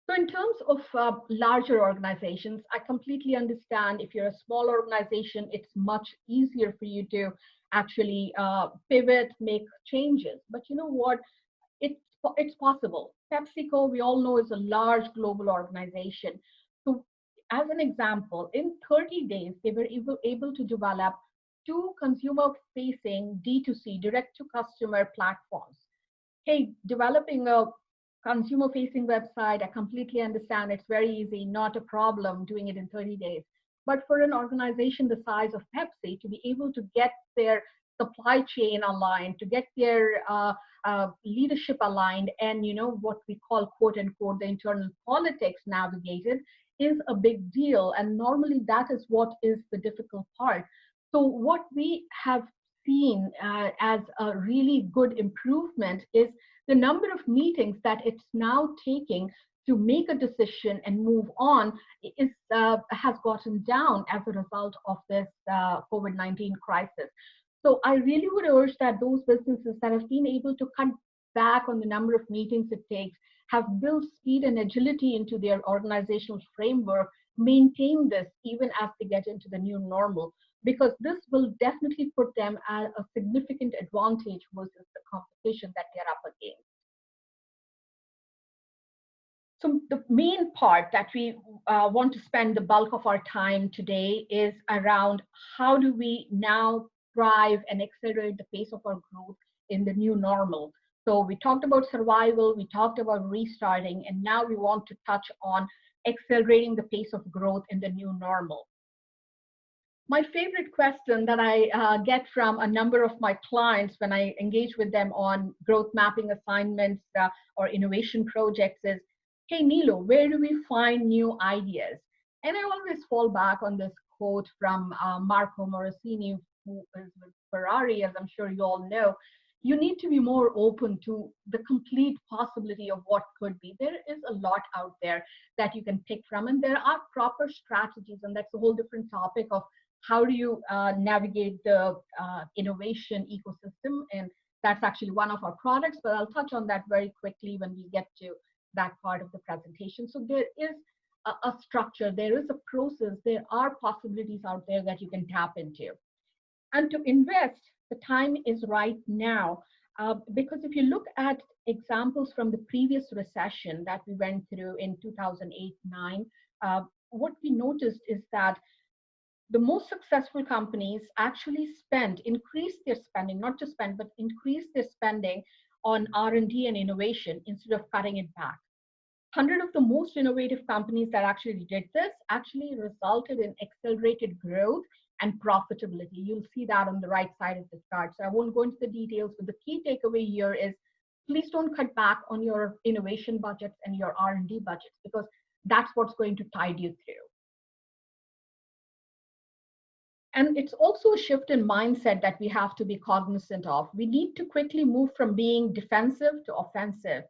So in terms of larger organizations, I completely understand if you're a small organization, it's much easier for you to actually pivot, make changes. But you know what? It's possible. PepsiCo, we all know, is a large global organization. So as an example, in 30 days, they were able to develop 2 consumer-facing D2C, direct-to-customer platforms. Hey, developing a consumer-facing website, I completely understand. It's very easy, not a problem doing it in 30 days. But for an organization the size of Pepsi to be able to get their supply chain aligned, to get their leadership aligned, and what we call quote unquote the internal politics navigated is a big deal. And normally that is what is the difficult part. So what we have seen as a really good improvement is the number of meetings that it's now taking to make a decision and move on has gotten down as a result of this COVID-19 crisis. So I really would urge that those businesses that have been able to cut back on the number of meetings it takes, have built speed and agility into their organizational framework, maintain this even as they get into the new normal, because this will definitely put them at a significant advantage versus the competition that they're up against. So the main part that we want to spend the bulk of our time today is around how do we now thrive and accelerate the pace of our growth in the new normal. So we talked about survival, we talked about restarting, and now we want to touch on accelerating the pace of growth in the new normal. My favorite question that I get from a number of my clients when I engage with them on growth mapping assignments or innovation projects is, hey, Nilo, where do we find new ideas? And I always fall back on this quote from Marco Morosini, who is with Ferrari, as I'm sure you all know. You need to be more open to the complete possibility of what could be. There is a lot out there that you can pick from, and there are proper strategies, and that's a whole different topic of how do you navigate the innovation ecosystem, and that's actually one of our products, but I'll touch on that very quickly when we get to that part of the presentation. So there is a structure, there is a process, there are possibilities out there that you can tap into. And to invest, the time is right now, because if you look at examples from the previous recession that we went through in 2008-9, what we noticed is that the most successful companies actually increased their spending, not just spend, but increased their spending on R&D and innovation instead of cutting it back. 100 of the most innovative companies that actually did this actually resulted in accelerated growth and profitability. You'll see that on the right side of the chart. So I won't go into the details, but the key takeaway here is please don't cut back on your innovation budgets and your R&D budgets, because that's what's going to tide you through. And it's also a shift in mindset that we have to be cognizant of. We need to quickly move from being defensive to offensive.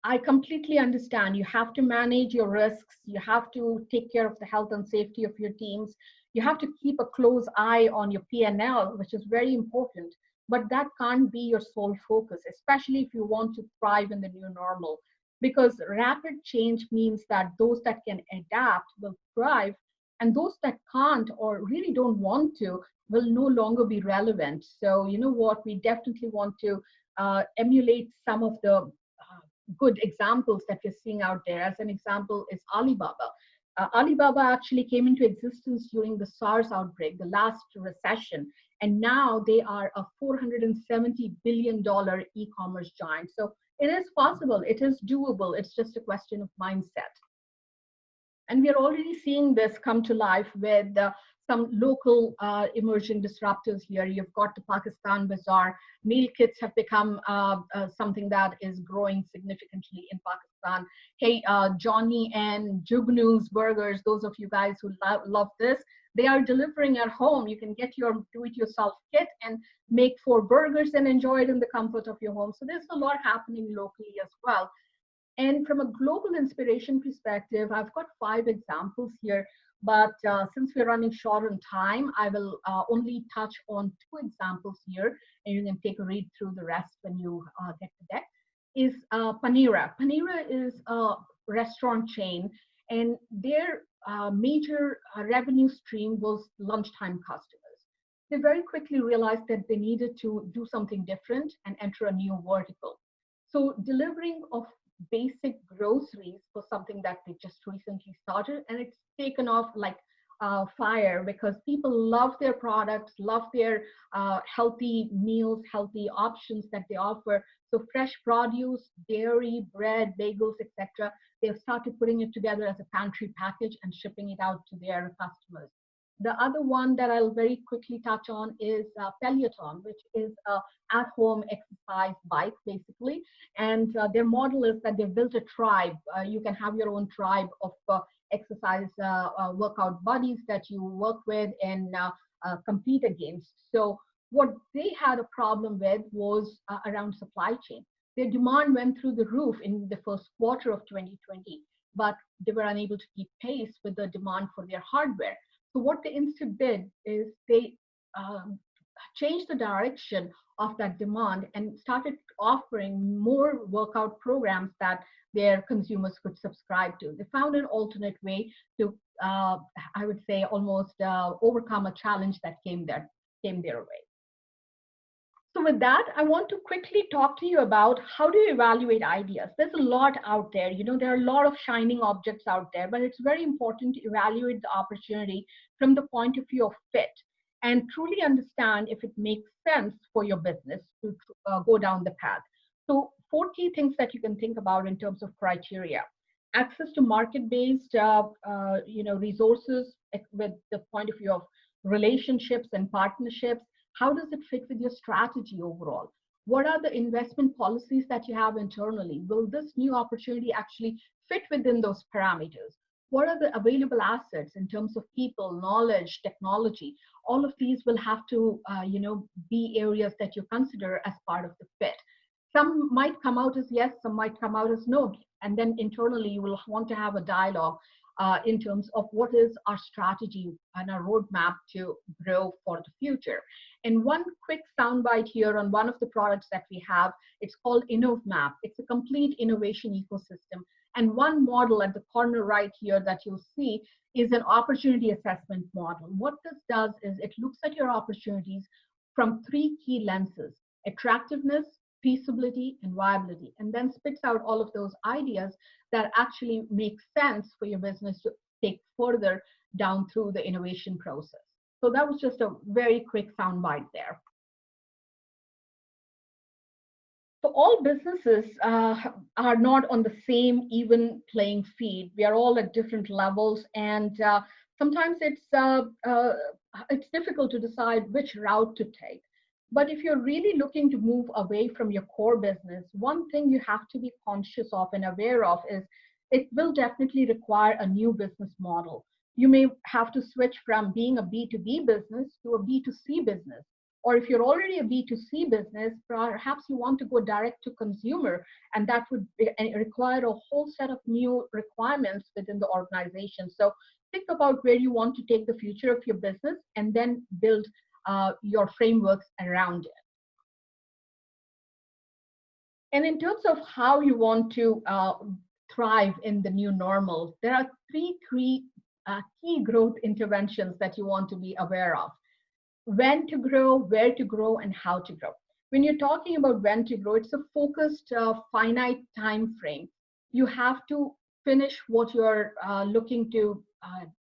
I completely understand. You have to manage your risks. You have to take care of the health and safety of your teams. You have to keep a close eye on your P&L, which is very important. But that can't be your sole focus, especially if you want to thrive in the new normal. Because rapid change means that those that can adapt will thrive, and those that can't or really don't want to will no longer be relevant. So you know what, we definitely want to emulate some of the good examples that we're seeing out there. As an example is Alibaba. Alibaba actually came into existence during the SARS outbreak, the last recession, and now they are a $470 billion e-commerce giant. So it is possible, it is doable, it's just a question of mindset. And we are already seeing this come to life with some local emerging disruptors here. You've got the Pakistan Bazaar. Meal kits have become something that is growing significantly in Pakistan. Hey, Johnny and Jugnu's Burgers, those of you guys who love this, they are delivering at home. You can get your do-it-yourself kit and make 4 burgers and enjoy it in the comfort of your home. So there's a lot happening locally as well. And from a global inspiration perspective, I've got 5 examples here, but since we're running short on time, I will only touch on 2 examples here, and you can take a read through the rest when you get the deck. Is Panera. Panera is a restaurant chain, and their major revenue stream was lunchtime customers. They very quickly realized that they needed to do something different and enter a new vertical. So delivering of basic groceries was something that they just recently started, and it's taken off like fire, because people love their products, love their healthy meals, healthy options that they offer. So fresh produce, dairy, bread, bagels, etc. They've started putting it together as a pantry package and shipping it out to their customers. The other one that I'll very quickly touch on is Peloton, which is an at-home exercise bike, basically. And their model is that they've built a tribe. You can have your own tribe of exercise workout buddies that you work with and compete against. So what they had a problem with was around supply chain. Their demand went through the roof in the first quarter of 2020, but they were unable to keep pace with the demand for their hardware. So what they instead did is they changed the direction of that demand and started offering more workout programs that their consumers could subscribe to. They found an alternate way to, I would say, almost overcome a challenge that came their way. So with that, I want to quickly talk to you about how do you evaluate ideas. There's a lot out there. You know, there are a lot of shining objects out there, but it's very important to evaluate the opportunity from the point of view of fit and truly understand if it makes sense for your business to go down the path. So 4 key things that you can think about in terms of criteria. Access to market-based resources with the point of view of relationships and partnerships. How does it fit with your strategy overall? What are the investment policies that you have internally? Will this new opportunity actually fit within those parameters? What are the available assets in terms of people, knowledge, technology? All of these will have to, be areas that you consider as part of the fit. Some might come out as yes, some might come out as no. And then internally, you will want to have a dialogue in terms of what is our strategy and our roadmap to grow for the future. And one quick soundbite here on one of the products that we have, it's called InnovMap. It's a complete innovation ecosystem. And one model at the corner right here that you'll see is an opportunity assessment model. What this does is it looks at your opportunities from 3 key lenses: attractiveness, feasibility, and viability, and then spits out all of those ideas that actually make sense for your business to take further down through the innovation process. So that was just a very quick soundbite there. So all businesses are not on the same even playing field. We are all at different levels, and sometimes it's difficult to decide which route to take. But if you're really looking to move away from your core business, one thing you have to be conscious of and aware of is it will definitely require a new business model. You may have to switch from being a B2B business to a B2C business. Or if you're already a B2C business, perhaps you want to go direct to consumer, and that would require a whole set of new requirements within the organization. So think about where you want to take the future of your business and then build your frameworks around it. And in terms of how you want to thrive in the new normal, there are three key growth interventions that you want to be aware of. When to grow, where to grow, and how to grow. When you're talking about when to grow, it's a focused, finite time frame. You have to finish what you're looking to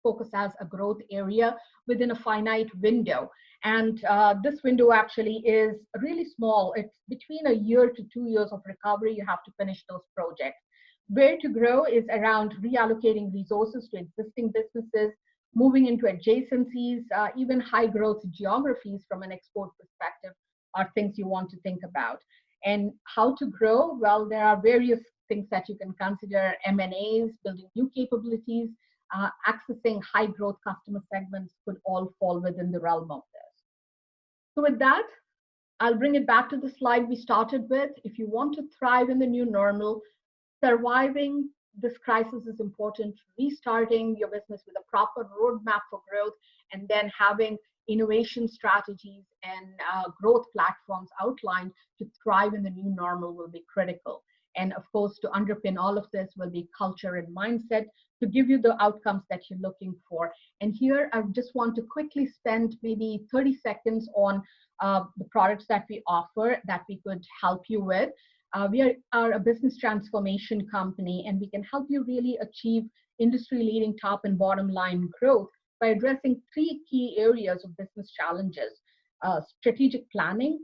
focus as a growth area within a finite window. And this window actually is really small. It's between a year to 2 years of recovery. You have to finish those projects. Where to grow is around reallocating resources to existing businesses, moving into adjacencies, even high growth geographies from an export perspective are things you want to think about. And how to grow? Well, there are various things that you can consider: M&As, building new capabilities, accessing high growth customer segments could all fall within the realm of this. So with that, I'll bring it back to the slide we started with. If you want to thrive in the new normal, surviving this crisis is important. Restarting your business with a proper roadmap for growth, and then having innovation strategies and growth platforms outlined to thrive in the new normal will be critical. And of course, to underpin all of this will be culture and mindset to give you the outcomes that you're looking for. And here, I just want to quickly spend maybe 30 seconds on the products that we offer that we could help you with. We are a business transformation company, and we can help you really achieve industry-leading top and bottom line growth by addressing three key areas of business challenges. Strategic planning.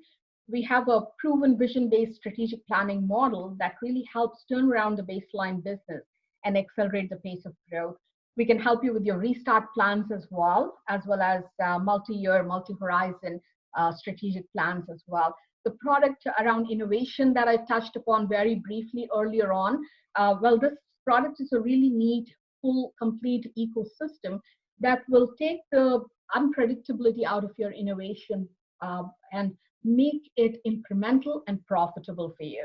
We have a proven vision-based strategic planning model that really helps turn around the baseline business and accelerate the pace of growth. We can help you with your restart plans as well as multi-year, multi-horizon strategic plans as well. The product around innovation that I touched upon very briefly earlier on, well, this product is a really neat, full, complete ecosystem that will take the unpredictability out of your innovation and make it incremental and profitable for you.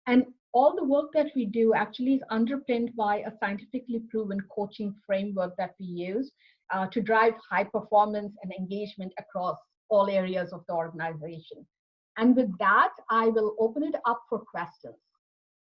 And all the work that we do actually is underpinned by a scientifically proven coaching framework that we use to drive high performance and engagement across all areas of the organization. And with that, I will open it up for questions.